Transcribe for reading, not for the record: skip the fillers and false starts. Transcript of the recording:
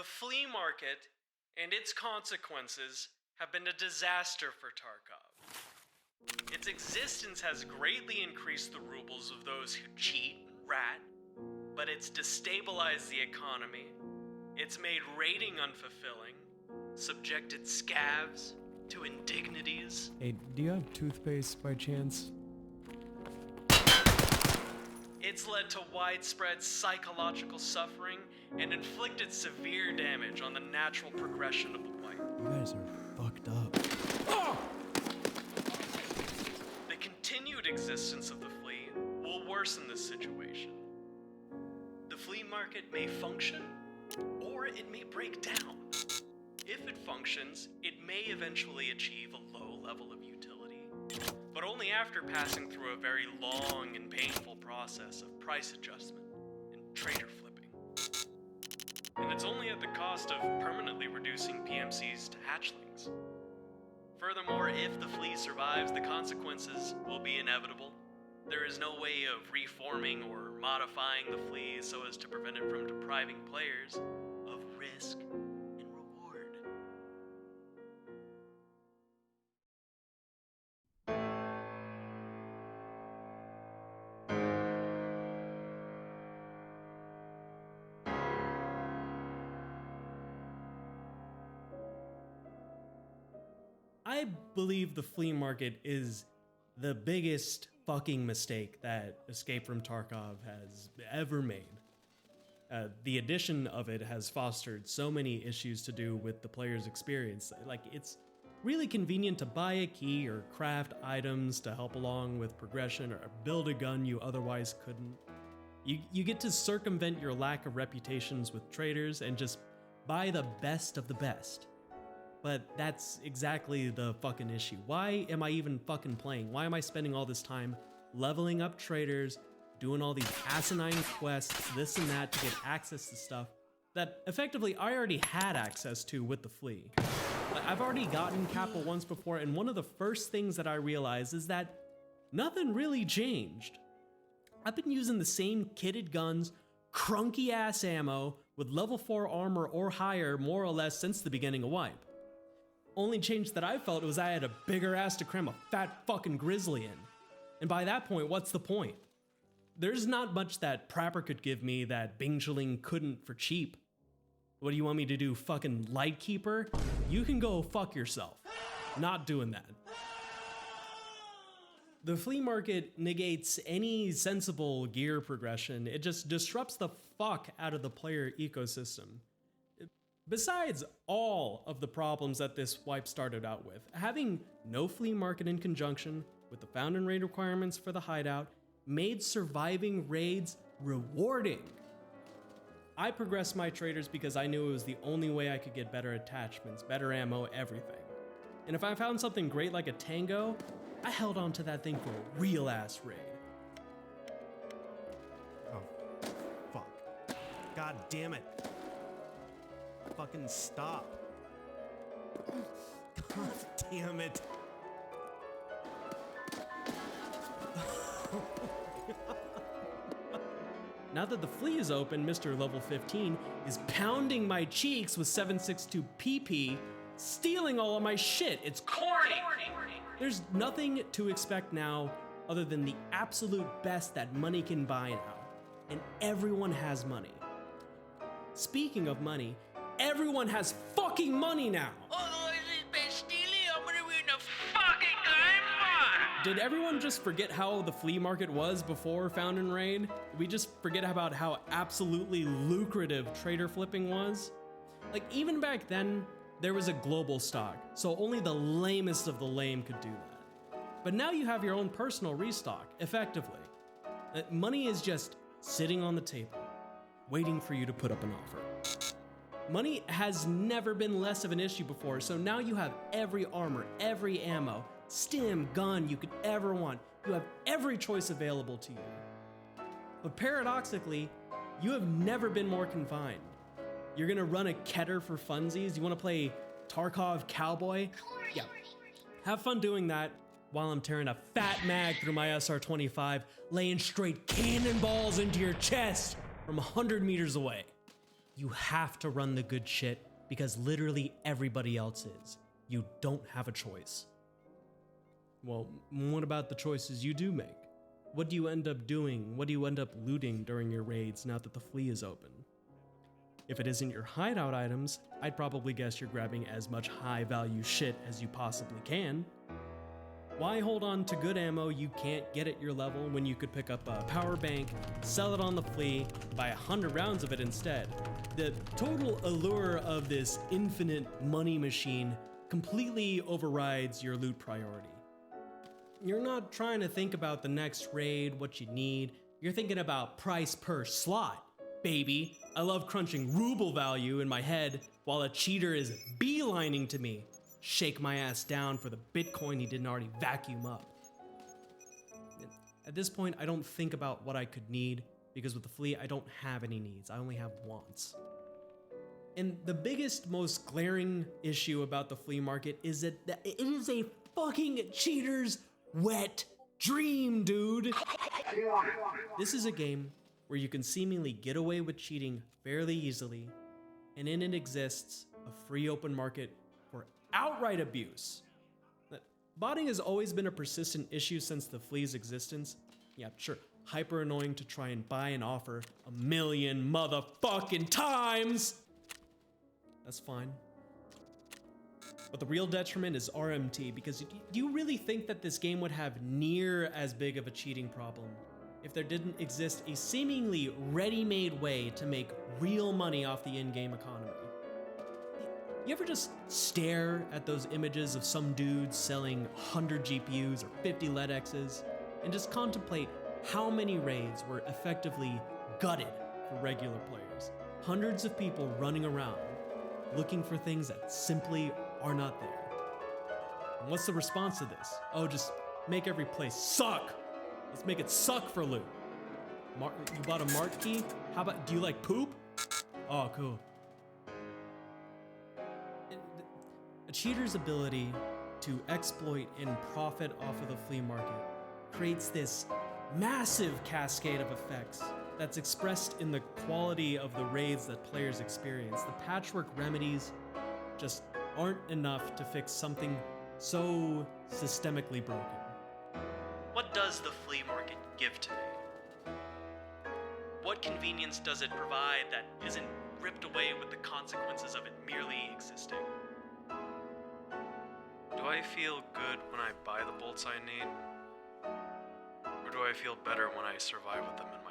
The flea market and its consequences have been a disaster for Tarkov. Its existence has greatly increased the rubles of those who cheat and rat, but it's destabilized the economy. It's made raiding unfulfilling, subjected scavs to indignities. Hey, do you have toothpaste by chance? It's led to widespread psychological suffering and inflicted severe damage on the natural progression of the wipe. You guys are fucked up. The continued existence of the flea will worsen this situation. The flea market may function, or it may break down. If it functions, it may eventually achieve a low level of utility, but only after passing through a very long and painful process of price adjustment and trader flipping. And it's only at the cost of permanently reducing PMCs to hatchlings. Furthermore, if the flea survives, the consequences will be inevitable. There is no way of reforming or modifying the flea so as to prevent it from depriving players of risk and reward. I believe the flea market is the biggest fucking mistake that Escape from Tarkov has ever made. The addition of it has fostered so many issues to do with the player's experience. Like, it's really convenient to buy a key or craft items to help along with progression or build a gun you otherwise couldn't. You get to circumvent your lack of reputations with traders and just buy the best of the best. But that's exactly the fucking issue. Why am I even fucking playing? Why am I spending all this time leveling up traders, doing all these asinine quests, this and that to get access to stuff that effectively I already had access to with the flea? I've already gotten Capital once before, and one of the first things that I realized is that nothing really changed. I've been using the same kitted guns, crunky ass ammo, with level 4 armor or higher more or less since the beginning of Wipe. Only change that I felt was I had a bigger ass to cram a fat fucking grizzly in. And by that point, what's the point? There's not much that Prapper could give me that Bingjuling couldn't for cheap. What do you want me to do, fucking Lightkeeper? You can go fuck yourself. Not doing that. The flea market negates any sensible gear progression. It just disrupts the fuck out of the player ecosystem. Besides all of the problems that this wipe started out with, having no flea market in conjunction with the found and raid requirements for the hideout made surviving raids rewarding. I progressed my traders because I knew it was the only way I could get better attachments, better ammo, everything. And if I found something great like a Tango, I held on to that thing for a real ass raid. Oh, fuck. God damn it. Fucking stop. God damn it. Now that the flea is open, Mr. Level 15 is pounding my cheeks with 7.62 PP, stealing all of my shit. It's corny. There's nothing to expect now other than the absolute best that money can buy now. And everyone has money. Speaking of money, everyone has fucking money now. Did everyone just forget how the flea market was before Found and Raid? Did we just forget about how absolutely lucrative trader flipping was? Like, even back then, there was a global stock, so only the lamest of the lame could do that. But now you have your own personal restock, effectively. Money is just sitting on the table, waiting for you to put up an offer. Money has never been less of an issue before, so now you have every armor, every ammo, stim, gun you could ever want. You have every choice available to you. But paradoxically, you have never been more confined. You're gonna run a Keter for funsies? You wanna play Tarkov Cowboy? Yeah. Have fun doing that while I'm tearing a fat mag through my SR-25, laying straight cannonballs into your chest from 100 meters away. You have to run the good shit because literally everybody else is. You don't have a choice. Well, what about the choices you do make? What do you end up doing? What do you end up looting during your raids now that the Flea is open? If it isn't your hideout items, I'd probably guess you're grabbing as much high value shit as you possibly can. Why hold on to good ammo you can't get at your level when you could pick up a power bank, sell it on the Flea, buy 100 rounds of it instead? The total allure of this infinite money machine completely overrides your loot priority. You're not trying to think about the next raid, what you need. You're thinking about price per slot, baby. I love crunching ruble value in my head while a cheater is beelining to me. Shake my ass down for the Bitcoin he didn't already vacuum up. At this point, I don't think about what I could need because with the Flea, I don't have any needs. I only have wants. And the biggest, most glaring issue about the flea market is that it is a fucking cheater's wet dream, dude. This is a game where you can seemingly get away with cheating fairly easily, and in it exists a free open market for outright abuse. Botting has always been a persistent issue since the Flea's existence. Yeah, sure, hyper annoying to try and buy an offer a million motherfucking times. That's fine. But the real detriment is RMT, because do you really think that this game would have near as big of a cheating problem if there didn't exist a seemingly ready-made way to make real money off the in-game economy? You ever just stare at those images of some dudes selling 100 GPUs or 50 LEDXs and just contemplate how many raids were effectively gutted for regular players? Hundreds of people running around looking for things that simply are not there. And what's the response to this? Oh, just make every place suck. Let's make it suck for loot. You bought a Mart key? How about, do you like poop? Oh, cool. A cheater's ability to exploit and profit off of the flea market creates this massive cascade of effects that's expressed in the quality of the raids that players experience. The patchwork remedies just aren't enough to fix something so systemically broken. What does the flea market give to me? What convenience does it provide that isn't ripped away with the consequences of it merely existing? Do I feel good when I buy the bolts I need? Or do I feel better when I survive with them in